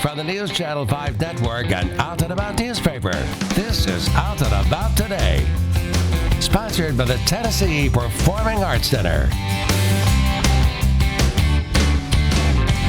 from the News Channel 5 Network and Out and About newspaper. This is Out and About Today, sponsored by the Tennessee Performing Arts Center.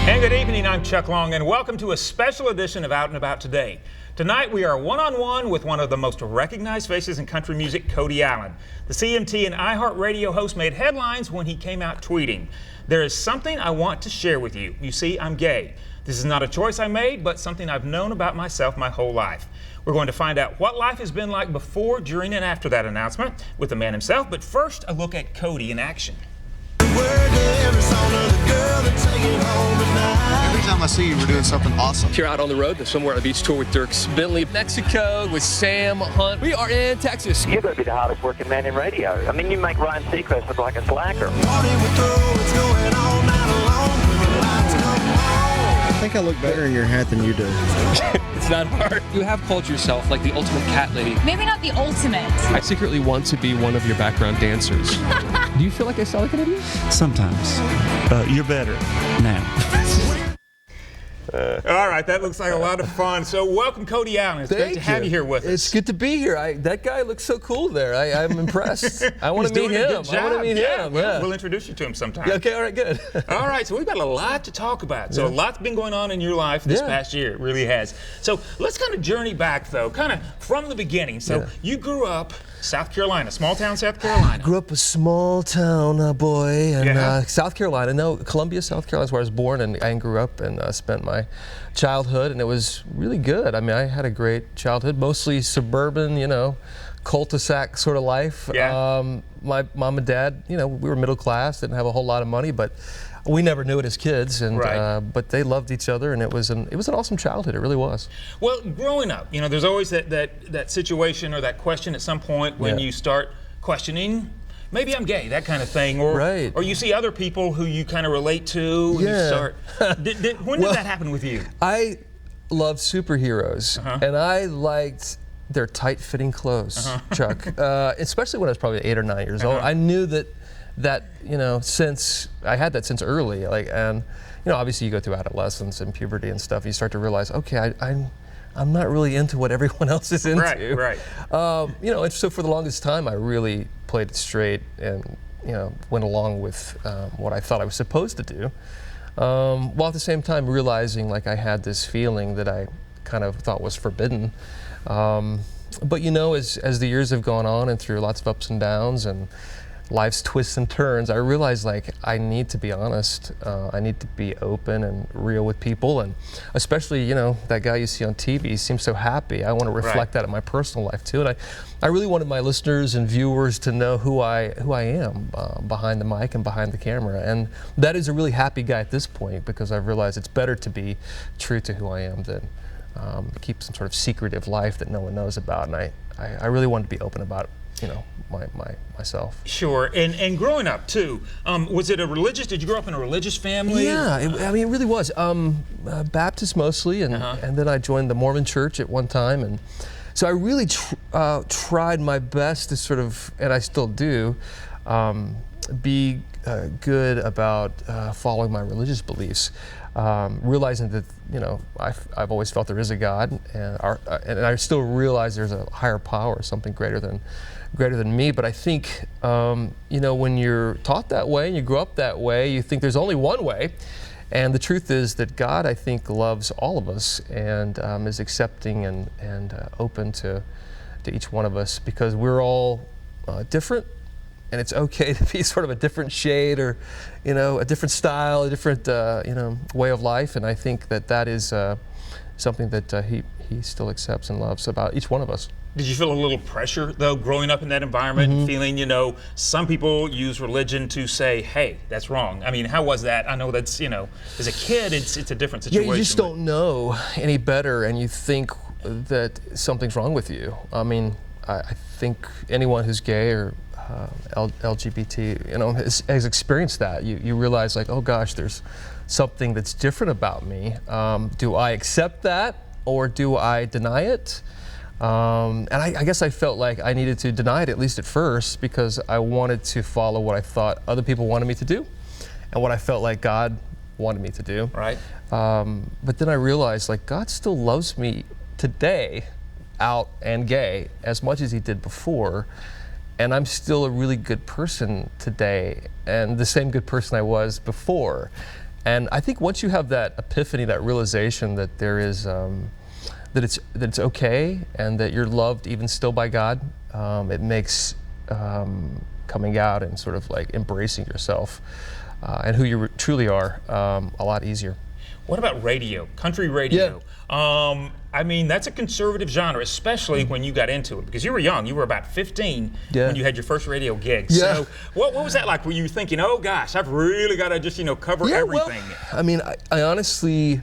And good evening, I'm Chuck Long, and welcome to a special edition of Out and About Today. Tonight we are one-on-one with one of the most recognized faces in country music, Cody Alan. The CMT and iHeartRadio host made headlines when he came out tweeting, "There is something I want to share with you. You see, I'm gay. This is not a choice I made, but something I've known about myself my whole life." We're going to find out what life has been like before, during, and after that announcement with the man himself. But first, a look at Cody in action. Every time I see you, we're doing something awesome. You're out on the road, somewhere on a beach tour with Dirk Bentley, Mexico with Sam Hunt. We are in Texas. You're going to be the hardest working man in radio. I mean, you make Ryan Seacrest look like a slacker. I think I look better in your hat than you do. It's not hard. You have called yourself like the ultimate cat lady. Maybe not the ultimate. I secretly want to be one of your background dancers. Do you feel like I sound like an idiot? Sometimes. You're better now. All right, that looks like a lot of fun. So welcome, Cody Alan. It's great to have you here with us. It's good to be here. That guy looks so cool there. I'm impressed. I want to meet him. I want to meet him. Yeah. We'll introduce you to him sometime. Okay, all right, good. All right, so we've got a lot to talk about. So a lot's been going on in your life this past year. It really has. So let's kind of journey back, though, kind of from the beginning. So you grew up South Carolina, small town South Carolina. Grew up a small town boy in South Carolina. No, Columbia, South Carolina is where I was born and grew up and spent my childhood, and it was really good. I mean, I had a great childhood, mostly suburban, cul-de-sac sort of life. Yeah. My mom and dad, we were middle class, didn't have a whole lot of money, but we never knew it as kids, and but they loved each other, and it was an awesome childhood. It really was. Well, growing up, there's always that situation or that question at some point when you start questioning, maybe I'm gay, that kind of thing, or you see other people who you kind of relate to, and you start. When did that happen with you? I love superheroes, and I liked their tight-fitting clothes, Chuck. Especially when I was probably 8 or 9 years old. I knew that since I had that since early, and obviously you go through adolescence and puberty and stuff, you start to realize, okay, I'm not really into what everyone else is into. Right. And so for the longest time, I really played it straight and went along with what I thought I was supposed to do, while at the same time realizing like I had this feeling that I kind of thought was forbidden. But as the years have gone on and through lots of ups and downs and life's twists and turns, I realized I need to be honest. I need to be open and real with people, and especially that guy you see on TV seems so happy. I want to reflect that in my personal life too, and I really wanted my listeners and viewers to know who I am behind the mic and behind the camera, and that is a really happy guy at this point, because I've realized it's better to be true to who I am than keep some sort of secretive life that no one knows about, and I really wanted to be open about myself. Sure, and growing up too, was it did you grow up in a religious family? Yeah, it really was. Baptist mostly, and then I joined the Mormon church at one time, and so I really tried my best to sort of, and I still do, be good about following my religious beliefs. Realizing that I've always felt there is a God, and I still realize there's a higher power, something greater than me. But I think when you're taught that way and you grow up that way, you think there's only one way, and the truth is that God, I think, loves all of us and is accepting and open to each one of us, because we're all different. And it's okay to be sort of a different shade, or a different style, a different way of life. And I think that is something that he still accepts and loves about each one of us. Did you feel a little pressure, though, growing up in that environment, feeling, some people use religion to say, hey, that's wrong? I mean, how was that? I know that's, as a kid, it's a different situation. Yeah, you just don't know any better, and you think that something's wrong with you. I mean, I think anyone who's gay or LGBT, has experienced that. You realize, like, oh gosh, there's something that's different about me. Do I accept that, or do I deny it? And I guess I felt like I needed to deny it, at least at first, because I wanted to follow what I thought other people wanted me to do, and what I felt like God wanted me to do. Right. But then I realized, like, God still loves me today, out and gay, as much as he did before. And I'm still a really good person today, and the same good person I was before. And I think once you have that epiphany, that realization that there is, that it's okay, and that you're loved even still by God, it makes coming out and sort of like embracing yourself and who you truly are a lot easier. What about radio, country radio? Yeah. I mean, that's a conservative genre, especially when you got into it, because you were young. You were about 15 when you had your first radio gig. Yeah. So what was that like? Were you thinking, oh gosh, I've really got to just, cover everything? Well, I mean, I honestly,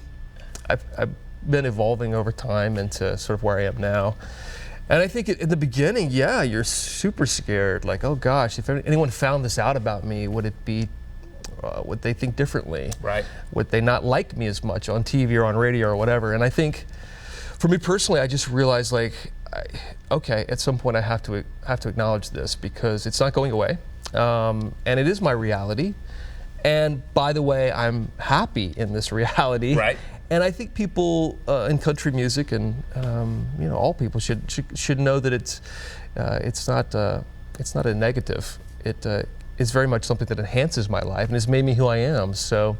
I've been evolving over time into sort of where I am now. And I think in the beginning, yeah, you're super scared. Like, oh gosh, if anyone found this out about me, would it be, would they think differently? Right. Would they not like me as much on TV or on radio or whatever? And I think, for me personally, I just realized, like, okay, at some point I have to acknowledge this, because it's not going away, and it is my reality. And by the way, I'm happy in this reality. Right. And I think people in country music, and all people should know that it's not a negative. It is very much something that enhances my life and has made me who I am. So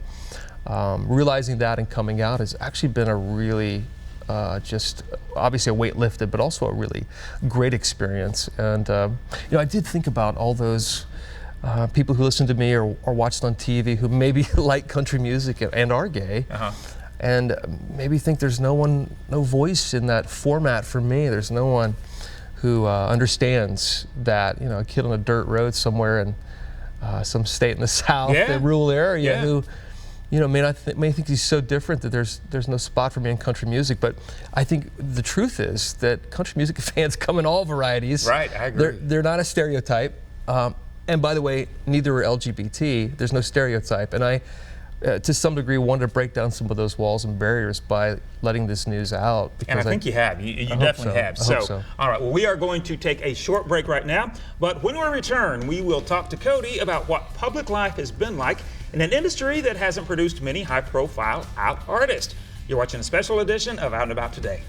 realizing that and coming out has actually been a really just obviously a weight lifted, but also a really great experience. And I did think about all those people who listen to me or watched on TV who maybe like country music and are gay. And maybe think there's no voice in that format for me. There's no one who understands that, a kid on a dirt road somewhere in some state in the South, a rural area, who, may think he's so different that there's no spot for me in country music. But I think the truth is that country music fans come in all varieties. Right, I agree. They're not a stereotype. And by the way, neither are LGBT. There's no stereotype. And I, to some degree, wanted to break down some of those walls and barriers by letting this news out. And I think you have. You definitely have. I hope so. All right. Well, we are going to take a short break right now. But when we return, we will talk to Cody about what public life has been like in an industry that hasn't produced many high-profile out artists. You're watching a special edition of Out and About Today.